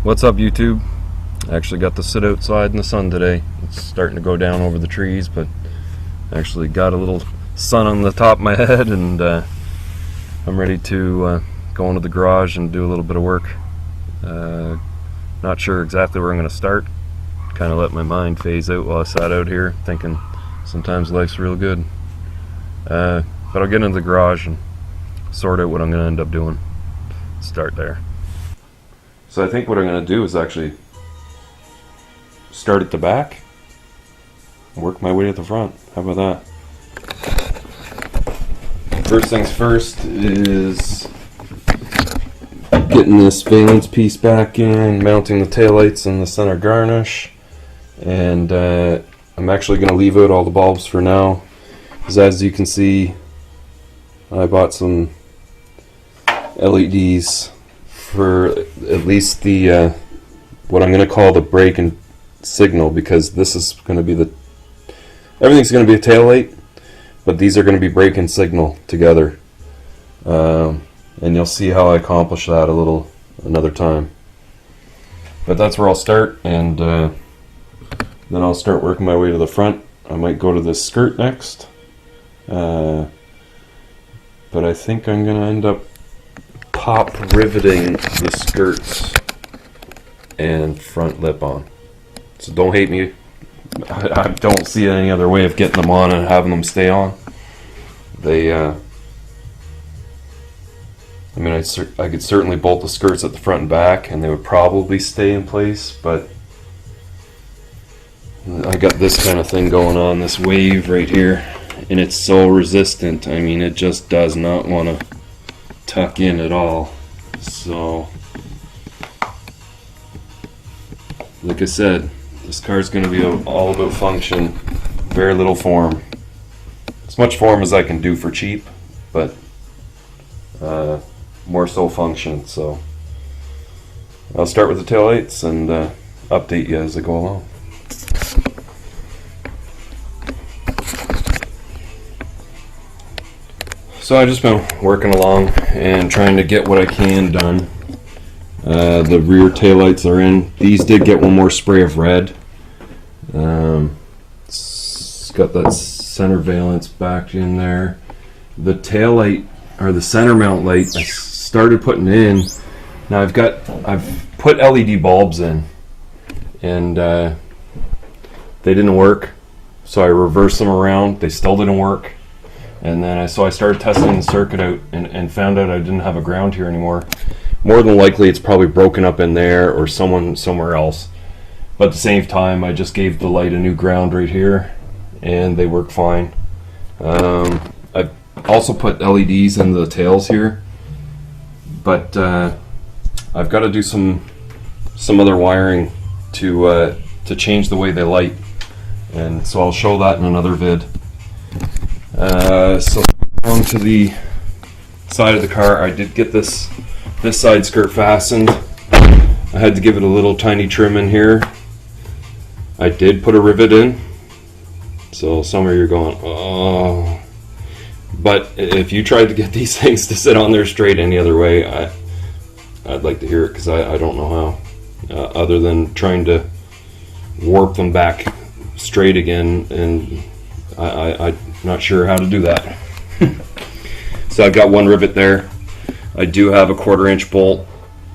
What's up, YouTube? I actually got to sit outside in the sun today. It's starting to go down over the trees, but I actually got a little sun on the top of my head, and I'm ready to go into the garage and do a little bit of work. Not sure exactly where I'm going to start. Kind of let my mind phase out while I sat out here, thinking sometimes life's real good. But I'll get into the garage and sort out what I'm going to end up doing. Start there. So I think what I'm going to do is actually start at the back, work my way to the front. How about that? First things first is getting this valence piece back in, mounting the taillights and the center garnish, and I'm actually going to leave out all the bulbs for now, because as you can see, I bought some LEDs for at least the what I'm going to call the brake and signal, because this is going to be everything's going to be a tail light, but these are going to be brake and signal together, and you'll see how I accomplish that another time. But that's where I'll start, and then I'll start working my way to the front. I might go to this skirt next, but I think I'm going to end up pop riveting the skirts and front lip on. So don't hate me. I don't see any other way of getting them on and having them stay on. I mean, I could certainly bolt the skirts at the front and back, and they would probably stay in place, but I got this kind of thing going on, this wave right here, and it's so resistant. I mean, it just does not want to tuck in at all. So, like I said, this car is going to be all about function, very little form. As much form as I can do for cheap, but more so function. So I'll start with the taillights and update you as I go along. So I've just been working along and trying to get what I can done. The rear taillights are in. These did get one more spray of red. It's got that center valence back in there. The taillight, or the center mount light, I started putting in. Now I've put LED bulbs in, and they didn't work. So I reversed them around. They still didn't work. And then I started testing the circuit out and found out I didn't have a ground here anymore. More than likely it's probably broken up in there or somewhere else. But at the same time, I just gave the light a new ground right here, and they work fine. I've also put LEDs in the tails here, but I've got to do some other wiring to change the way they light, and so I'll show that in another vid. So on to the side of the car, I did get this side skirt fastened. I had to give it a little tiny trim in here. I did put a rivet in, so some of you are going, oh. But if you tried to get these things to sit on there straight any other way, I'd like to hear it, because I don't know how, other than trying to warp them back straight again, and I'm not sure how to do that. So I've got one rivet there. I do have a 1/4 inch bolt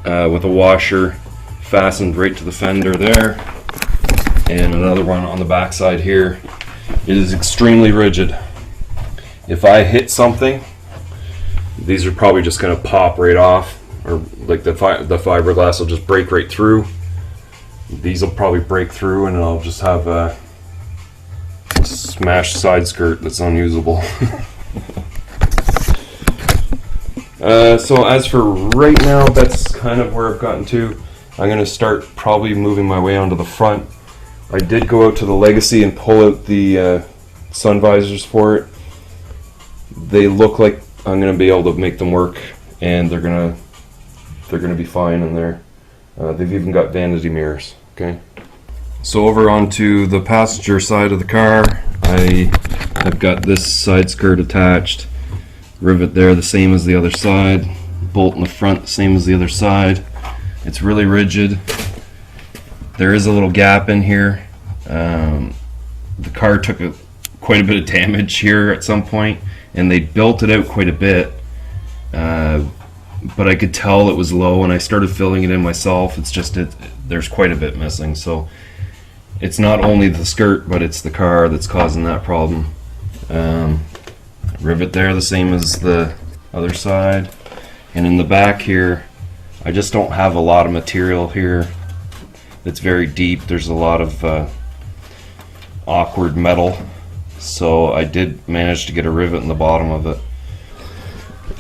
with a washer fastened right to the fender there, and another one on the back side here. It is extremely rigid. If I hit something, these are probably just going to pop right off, or like the fiberglass will just break right through. These will probably break through, and I'll just have a smashed side skirt that's unusable. So as for right now, that's kind of where I've gotten to. I'm going to start probably moving my way onto the front. I did go out to the Legacy and pull out the sun visors for it. They look like I'm going to be able to make them work, and they're going to be fine in there. They've even got vanity mirrors. Okay. So over onto the passenger side of the car, I've got this side skirt attached. Rivet there the same as the other side. Bolt in the front the same as the other side. It's really rigid. there is a little gap in here. The car took quite a bit of damage here at some point, and they built it out quite a bit, but I could tell it was low, and I started filling it in myself. It's just there's quite a bit missing, so it's not only the skirt, but it's the car that's causing that problem. Rivet there, the same as the other side, and in the back here I just don't have a lot of material here. It's very deep. There's a lot of awkward metal, so I did manage to get a rivet in the bottom of it.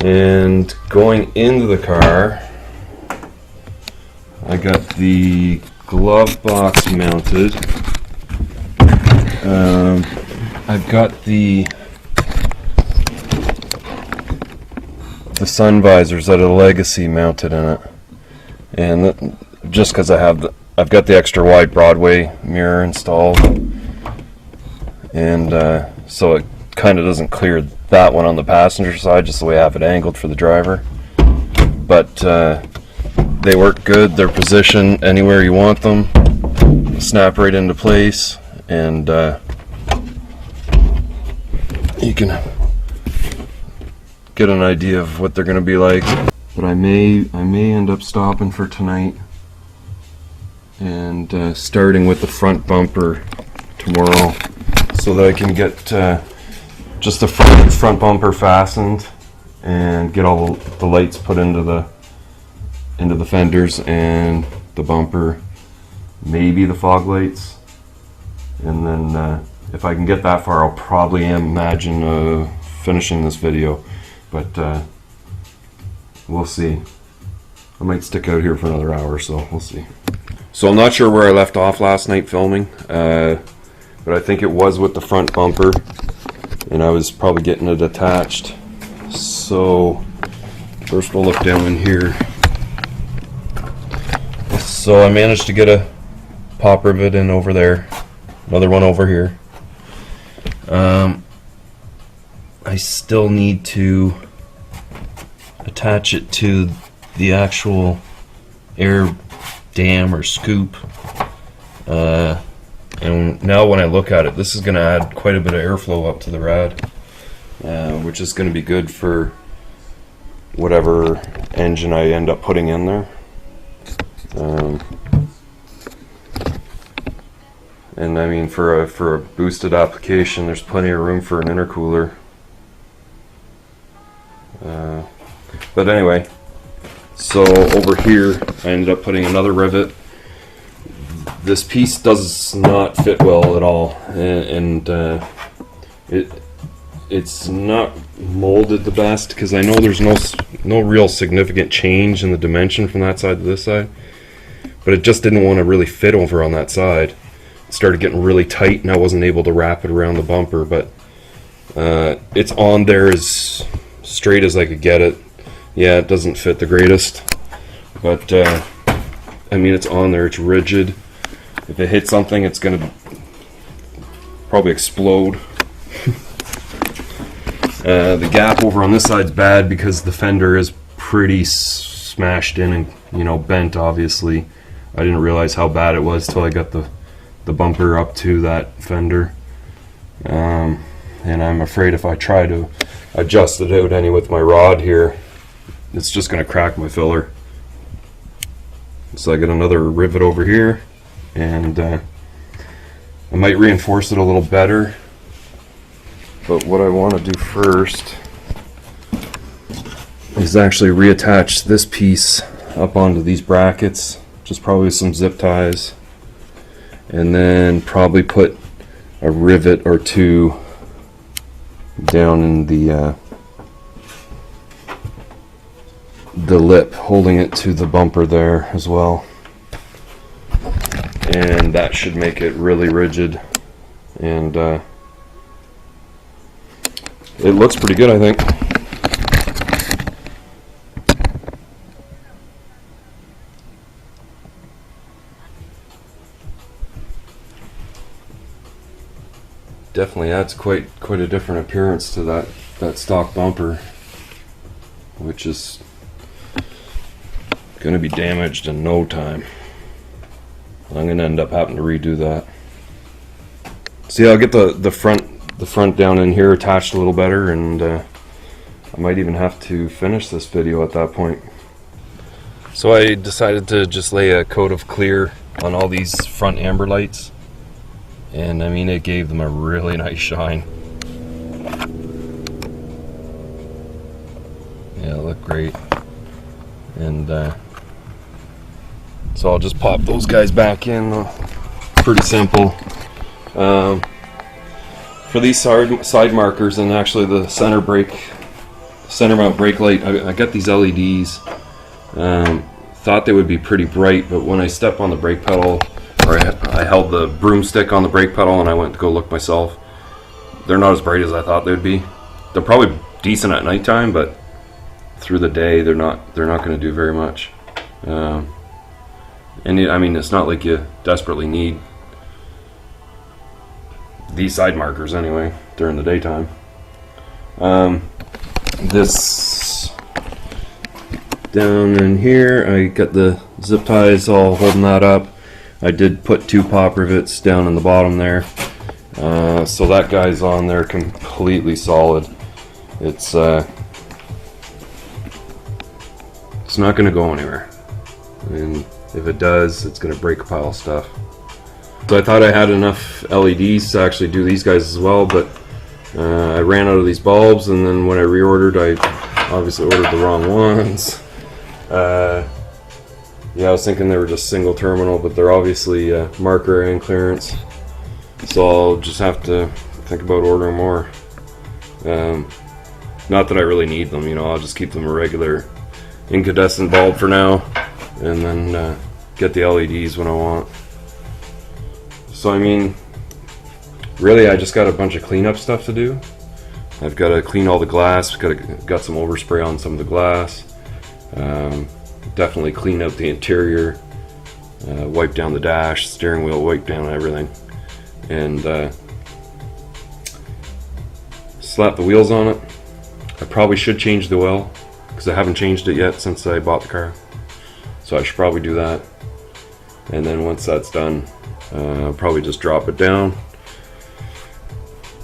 And going into the car, I got the glove box mounted. I've got the sun visors out of Legacy mounted in it, and just because I've got the extra wide Broadway mirror installed, and so it kind of doesn't clear that one on the passenger side, just the way I have it angled for the driver. But they work good. They're positioned anywhere you want them, snap right into place, and you can get an idea of what they're going to be like. But I may end up stopping for tonight and starting with the front bumper tomorrow, so that I can get just the front bumper fastened and get all the lights put into the fenders and the bumper, maybe the fog lights, and then if I can get that far, I'll probably imagine finishing this video, but we'll see. I might stick out here for another hour, so we'll see. So I'm not sure where I left off last night filming, but I think it was with the front bumper, and I was probably getting it attached. So first we'll look down in here. So I managed to get a pop rivet in over there, another one over here. I still need to attach it to the actual air dam or scoop, and now when I look at it, this is going to add quite a bit of airflow up to the rad, which is going to be good for whatever engine I end up putting in there. And I mean, for a boosted application, there's plenty of room for an intercooler. But anyway, so over here I ended up putting another rivet. This piece does not fit well at all, and it's not molded the best, because I know there's no real significant change in the dimension from that side to this side, but it just didn't want to really fit over on that side. It started getting really tight, and I wasn't able to wrap it around the bumper, but it's on there as straight as I could get it. Yeah, it doesn't fit the greatest, but I mean, it's on there, it's rigid. If it hits something, it's going to probably explode. The gap over on this side's bad because the fender is pretty smashed in and, you know, bent, obviously. I didn't realize how bad it was till I got the bumper up to that fender. And I'm afraid if I try to adjust it out any with my rod here, it's just going to crack my filler. So I got another rivet over here, and I might reinforce it a little better. But what I want to do first is actually reattach this piece up onto these brackets, just probably some zip ties, and then probably put a rivet or two down in the lip, holding it to the bumper there as well, and that should make it really rigid, and it looks pretty good, I think. Definitely adds quite a different appearance to that stock bumper, which is going to be damaged in no time. I'm gonna end up having to redo that. See, I'll get the front down in here attached a little better, and I might even have to finish this video at that point. So I decided to just lay a coat of clear on all these front amber lights, and I mean, it gave them a really nice shine. Yeah, it looked great. And so I'll just pop those guys back in. Pretty simple. For these side markers and actually the center mount brake light, I got these LEDs. Thought they would be pretty bright, but when I step on the brake pedal, or I held the broomstick on the brake pedal and I went to go look myself, they're not as bright as I thought they'd be. They're probably decent at nighttime, but through the day they're not going to do very much. And I mean, it's not like you desperately need these side markers anyway during the daytime. This down in here, I got the zip ties all holding that up. I did put 2 pop rivets down in the bottom there, so that guy's on there completely solid. It's not going to go anywhere, and if it does, it's going to break a pile of stuff. So I thought I had enough LEDs to actually do these guys as well, but I ran out of these bulbs, and then when I reordered, I obviously ordered the wrong ones. Yeah, I was thinking they were just single terminal, but they're obviously marker and clearance, so I'll just have to think about ordering more. Not that I really need them, you know, I'll just keep them a regular incandescent bulb for now, and then get the LEDs when I want. So I mean, really I just got a bunch of cleanup stuff to do. I've got to clean all the glass, got some overspray on some of the glass, definitely clean out the interior, wipe down the dash, steering wheel, wipe down everything, and slap the wheels on it. I probably should change the oil because I haven't changed it yet since I bought the car, so I should probably do that. And then once that's done, I'll probably just drop it down,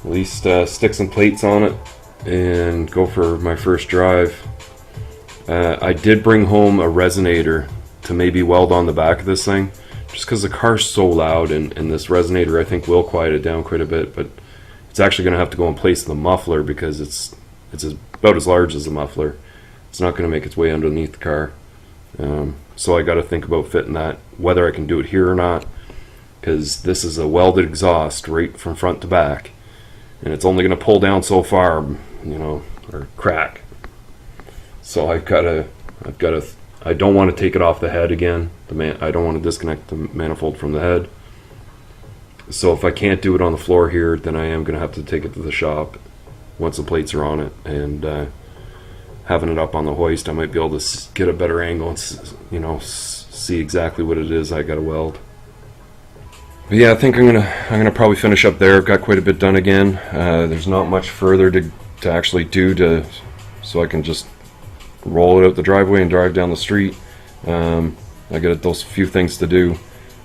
at least stick some plates on it, and go for my first drive. I did bring home a resonator to maybe weld on the back of this thing, just because the car's so loud, and this resonator I think will quiet it down quite a bit, but it's actually going to have to go in place of the muffler because it's about as large as the muffler. It's not going to make its way underneath the car. So I got to think about fitting that, whether I can do it here or not, because this is a welded exhaust right from front to back, and it's only going to pull down so far, you know, or crack. So I don't want to take it off the head again. I don't want to disconnect the manifold from the head. So if I can't do it on the floor here, then I am going to have to take it to the shop once the plates are on it, and having it up on the hoist, I might be able to get a better angle and, you know, see exactly what it is I got to weld. But yeah, I think I'm gonna probably finish up there. I've got quite a bit done again. There's not much further to actually do so I can just roll it out the driveway and drive down the street. I got those few things to do,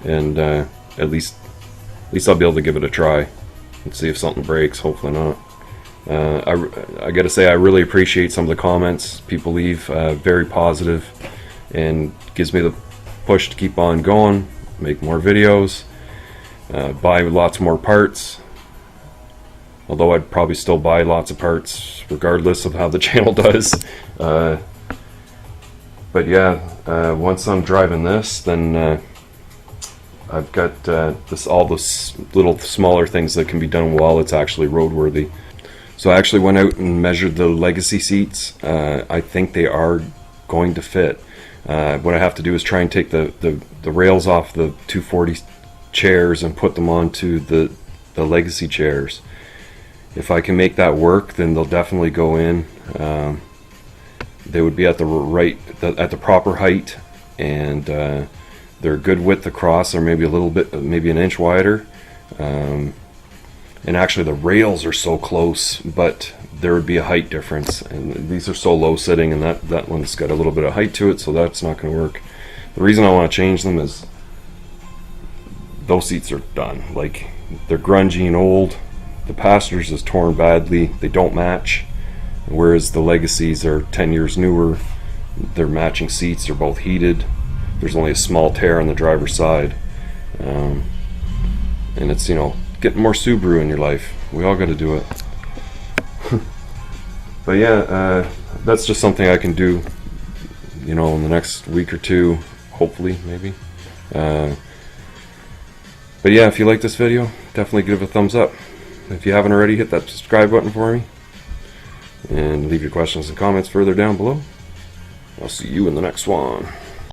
and at least I'll be able to give it a try and see if something breaks. Hopefully not. I gotta say, I really appreciate some of the comments people leave, very positive, and gives me the push to keep on going, make more videos, buy lots more parts, although I'd probably still buy lots of parts regardless of how the channel does. But yeah, once I'm driving this, then I've got all the little smaller things that can be done while it's actually roadworthy. So I actually went out and measured the legacy seats. I think they are going to fit. What I have to do is try and take the rails off the 240 chairs and put them onto the legacy chairs. If I can make that work, then they'll definitely go in. They would be at the proper height, and they're good width across, or maybe maybe an inch wider. And actually the rails are so close, but there would be a height difference, and these are so low sitting, and that one's got a little bit of height to it, so that's not going to work. The reason I want to change them is those seats are done. Like, they're grungy and old. The passengers is torn badly. They don't match. Whereas the Legacies are 10 years newer. They're matching seats. They're both heated. There's only a small tear on the driver's side. And it's, you know, getting more Subaru in your life. We all got to do it. But yeah, that's just something I can do, you know, in the next week or two, hopefully, maybe. But yeah, if you like this video, definitely give it a thumbs up. If you haven't already, hit that subscribe button for me. And leave your questions and comments further down below. I'll see you in the next one.